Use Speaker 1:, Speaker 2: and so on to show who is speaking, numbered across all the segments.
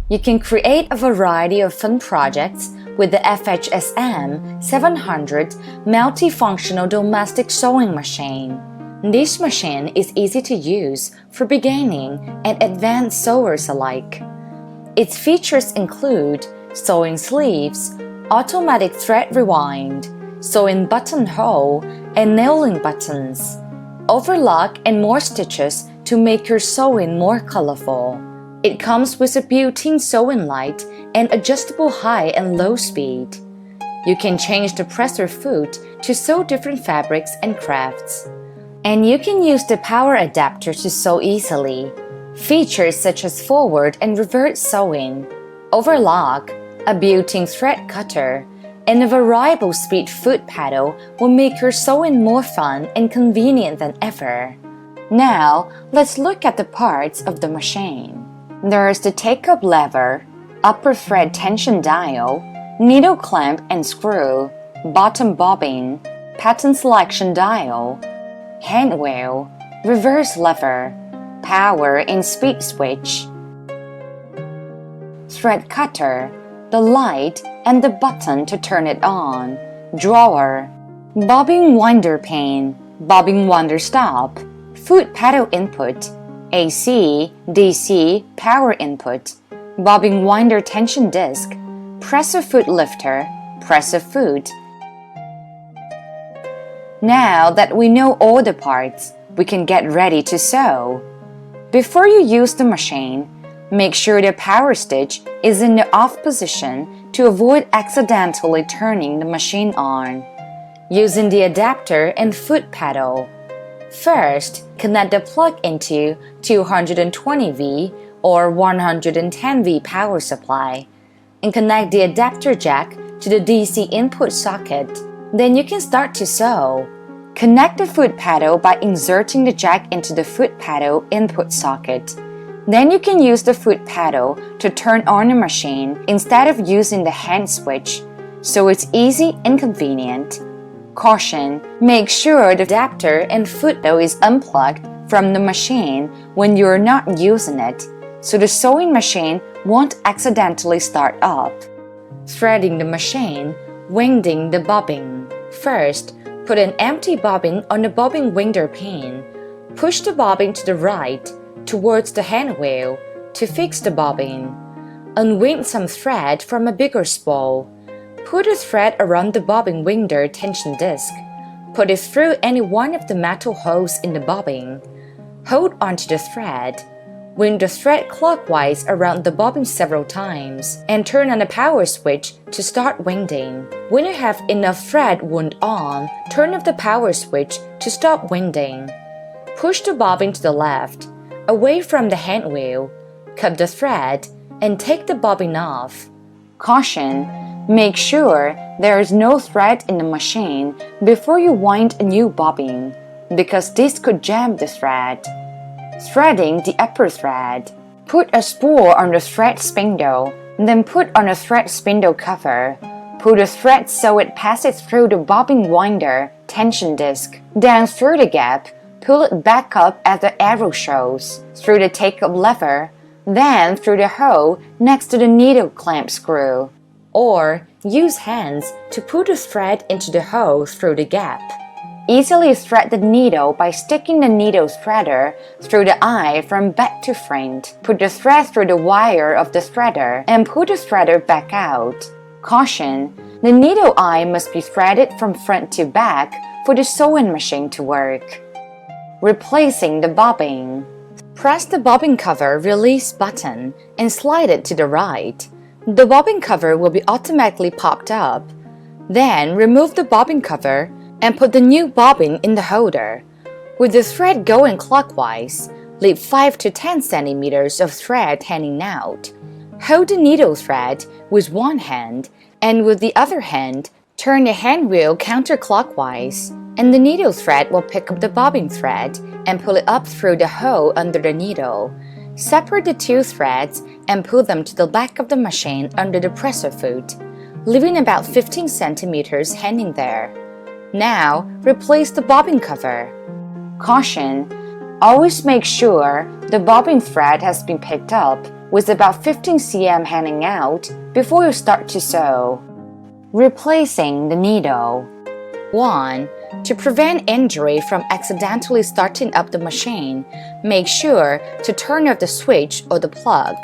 Speaker 1: You can create a variety of fun projects with the FHSM 700 multifunctional domestic sewing machine. This machine is easy to use for beginning and advanced sewers alike. Its features include sewing sleeves, automatic thread rewind, sewing buttonhole and nailing buttons, overlock and more stitches to make your sewing more colorful. It comes with a built-in sewing light and adjustable high and low speed. You can change the presser foot to sew different fabrics and crafts. And you can use the power adapter to sew easily. Features such as forward and reverse sewing, overlock, a built-in thread cutter, and a variable speed foot pedal will make your sewing more fun and convenient than ever. Now, let's look at the parts of the machine. There's the take-up lever, upper thread tension dial, needle clamp and screw, bottom bobbin, pattern selection dial, hand wheel, reverse lever, power and speed switch, thread cutter, the light and the button to turn it on, drawer, bobbin winder pin, bobbin winder stop, foot pedal input, AC, DC, power input, bobbin winder tension disc, presser foot lifter, presser foot. Now that we know all the parts, we can get ready to sew. Before you use the machine, make sure the power stitch is in the off position to avoid accidentally turning the machine on. Using the adapter and foot pedal. First, connect the plug into 220V or 110V power supply and connect the adapter jack to the DC input socket. Then you can start to sew. Connect the foot pedal by inserting the jack into the foot pedal input socket. Then you can use the foot pedal to turn on the machine instead of using the hand switch, so it's easy and convenient. Caution: make sure the adapter and foot pedal is unplugged from the machine when you're not using it, so the sewing machine won't accidentally start up. Threading the machine, winding the bobbin. First, put an empty bobbin on the bobbin winder pin. Push the bobbin to the right towards the hand wheel to fix the bobbin. Unwind some thread from a bigger spool. Put a thread around the bobbin winder tension disc. Put it through any one of the metal holes in the bobbin. Hold onto the thread. Wind the thread clockwise around the bobbin several times and turn on the power switch to start winding. When you have enough thread wound on, turn off the power switch to stop winding. Push the bobbin to the left, away from the hand wheel, cut the thread, and take the bobbin off. Caution: make sure there is no thread in the machine before you wind a new bobbin, because this could jam the thread. Threading the upper thread. Put a spool on the thread spindle, then put on a thread spindle cover. Pull the thread so it passes through the bobbin winder tension disc, down through the gap. Pull it back up as the arrow shows, through the take-up lever, then through the hole next to the needle clamp screw. Or use hands to pull the thread into the hole through the gap. Easily thread the needle by sticking the needle threader through the eye from back to front. Put the thread through the wire of the threader and pull the threader back out. Caution: the needle eye must be threaded from front to back for the sewing machine to work. Replacing the bobbin. Press the bobbin cover release button and slide it to the right. The bobbin cover will be automatically popped up. Then remove the bobbin cover and put the new bobbin in the holder. With the thread going clockwise, leave 5 to 10 centimeters of thread hanging out. Hold the needle thread with one hand and with the other hand, turn the hand wheel counterclockwise, and the needle thread will pick up the bobbin thread and pull it up through the hole under the needle. Separate the two threads and pull them to the back of the machine under the presser foot, leaving about 15 centimeters hanging there. Now, replace the bobbin cover. Caution: always make sure the bobbin thread has been picked up with about 15 cm hanging out before you start to sew. Replacing the needle. 1. To prevent injury from accidentally starting up the machine, make sure to turn off the switch or the plug.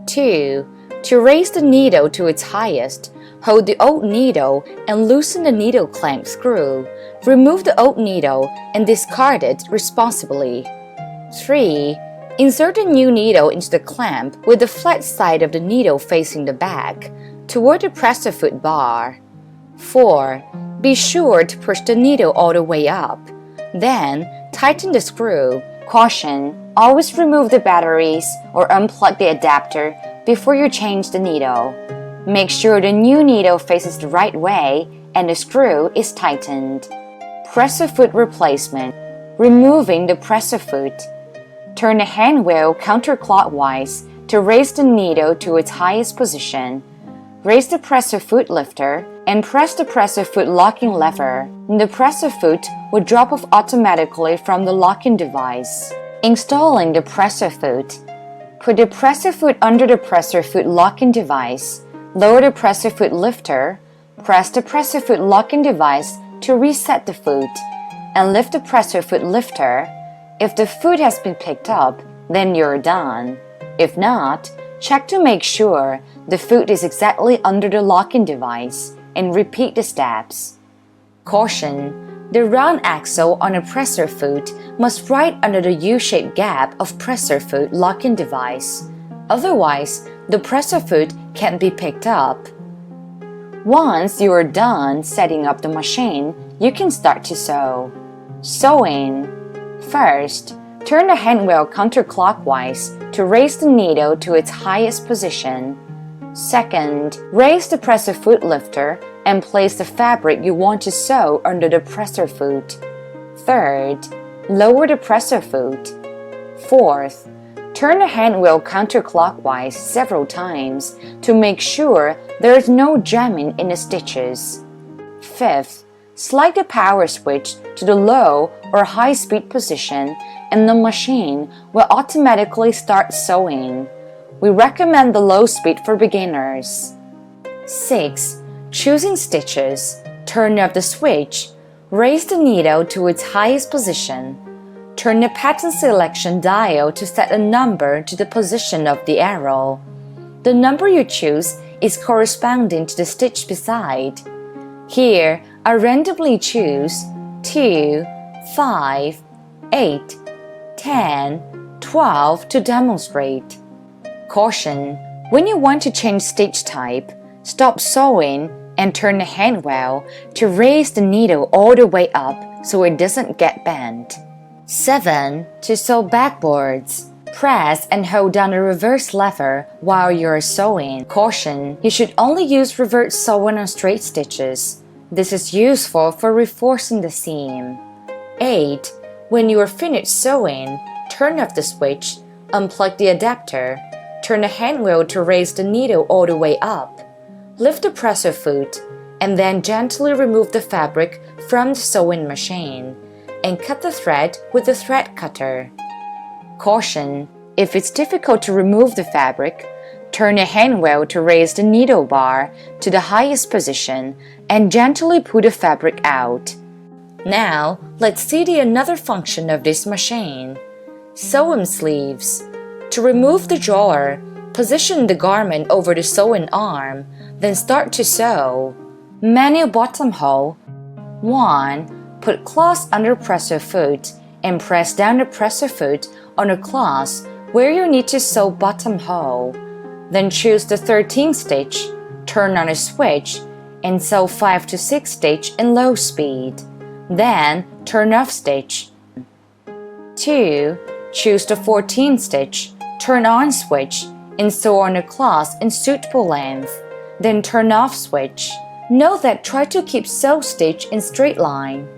Speaker 1: 2. To raise the needle to its highest, hold the old needle and loosen the needle clamp screw. Remove the old needle and discard it responsibly. 3. Insert a new needle into the clamp with the flat side of the needle facing the back, toward the presser foot bar. 4. Be sure to push the needle all the way up. Then, tighten the screw. Caution: always remove the batteries or unplug the adapter before you change the needle. Make sure the new needle faces the right way and the screw is tightened. Presser foot replacement. Removing the presser foot. Turn the hand wheel counterclockwise to raise the needle to its highest position. Raise the presser foot lifter and press the presser foot locking lever. The presser foot will drop off automatically from the locking device. Installing the presser foot. Put the presser foot under the presser foot locking device. Lower the presser foot lifter. Press the presser foot locking device to reset the foot, and lift the presser foot lifter. If the foot has been picked up, then you're done. If not, check to make sure the foot is exactly under the locking device and repeat the steps. Caution: the round axle on a presser foot must ride under the U-shaped gap of presser foot locking device. Otherwise, the presser foot can't be picked up. Once you are done setting up the machine, you can start to sew. Sewing. First, turn the handwheel counterclockwise to raise the needle to its highest position. Second, raise the presser foot lifter and place the fabric you want to sew under the presser foot. Third, lower the presser foot. Fourth, turn the handwheel counterclockwise several times to make sure there is no jamming in the stitches. Fifth, slide the power switch to the low or high speed position and the machine will automatically start sewing. We recommend the low speed for beginners. 6. Choosing stitches. Turn off the switch. Raise the needle to its highest position. Turn the pattern selection dial to set a number to the position of the arrow. The number you choose is corresponding to the stitch beside. Here, I randomly choose 2, 5, 8, 10, 12 to demonstrate. Caution: when you want to change stitch type, stop sewing and turn the handwheel to raise the needle all the way up so it doesn't get bent. 7. To sew backwards. Press and hold down the reverse lever while you're sewing. Caution: you should only use reverse sewing on straight stitches. This is useful for reinforcing the seam. 8. When you are finished sewing, turn off the switch, unplug the adapter, turn the handwheel to raise the needle all the way up. Lift the presser foot, and then gently remove the fabric from the sewing machine, and cut the thread with the thread cutter. Caution: if it's difficult to remove the fabric, turn the handwheel to raise the needle bar to the highest position and gently pull the fabric out. Now, let's see the another function of this machine. Sewing sleeves. To remove the drawer, position the garment over the sewing arm, then start to sew. Manual buttonhole. 1. Put cloth under presser foot and press down the presser foot on the cloth where you need to sew buttonhole. Then choose the 13th stitch, turn on a switch, and sew 5 to 6 stitch in low speed. Then turn off stitch. 2. Choose the 14th stitch, turn on switch, and sew on the cloth in suitable length. Then turn off switch. Note that try to keep sew stitch in straight line.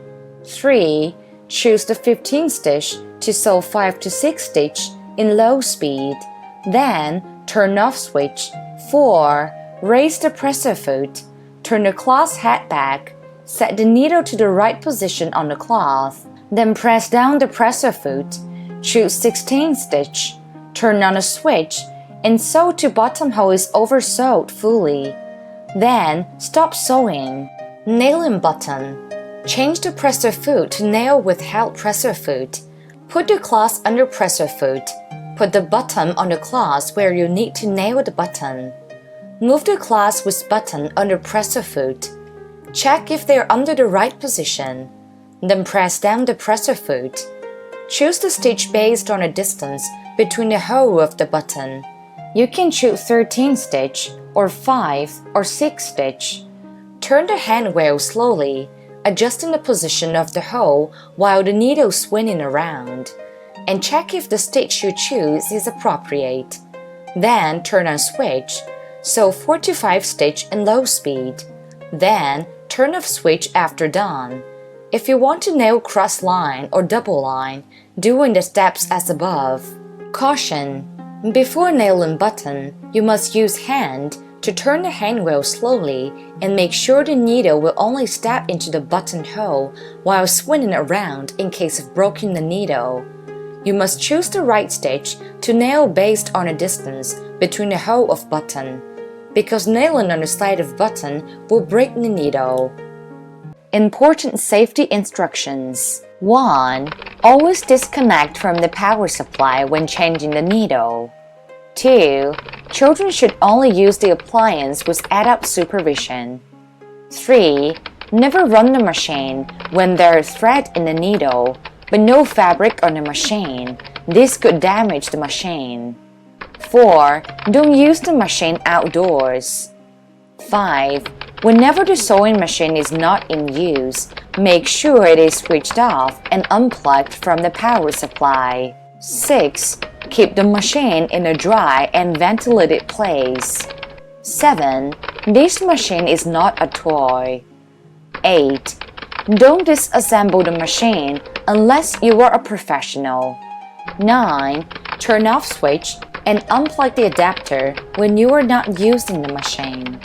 Speaker 1: 3. Choose the 15th stitch to sew 5 to 6 stitch in low speed. Then turn off switch. 4. Raise the presser foot. Turn the cloth head back. Set the needle to the right position on the cloth. Then press down the presser foot. Choose 16th stitch. Turn on a switch and sew to bottom hole is over-sewed fully. Then, stop sewing. Nailing button. Change the presser foot to nail without presser foot. Put the cloth under presser foot. Put the button on the cloth where you need to nail the button. Move the cloth with button under presser foot. Check if they are under the right position. Then press down the presser foot. Choose the stitch based on the distance between the hole of the button. You can choose 13 stitch or 5 or 6 stitch. Turn the hand wheel slowly, adjusting the position of the hole while the needle swinging around, and check if the stitch you choose is appropriate. Then turn on switch, sew 4 to 5 stitch in low speed. Then turn off switch after done. If you want to nail cross line or double line, doing the steps as above. Caution! Before nailing button, you must use hand to turn the hand wheel slowly and make sure the needle will only stab into the button hole while swinging around in case of breaking the needle. You must choose the right stitch to nail based on the distance between the hole of button, because nailing on the side of button will break the needle. Important safety instructions. 1. Always disconnect from the power supply when changing the needle. 2. Children should only use the appliance with adult supervision. 3. Never run the machine when there is thread in the needle, but no fabric on the machine. This could damage the machine. 4. Don't use the machine outdoors. 5. Whenever the sewing machine is not in use, make sure it is switched off and unplugged from the power supply. 6. Keep the machine in a dry and ventilated place. 7. This machine is not a toy. 8. Don't disassemble the machine unless you are a professional. 9. Turn off switch and unplug the adapter when you are not using the machine.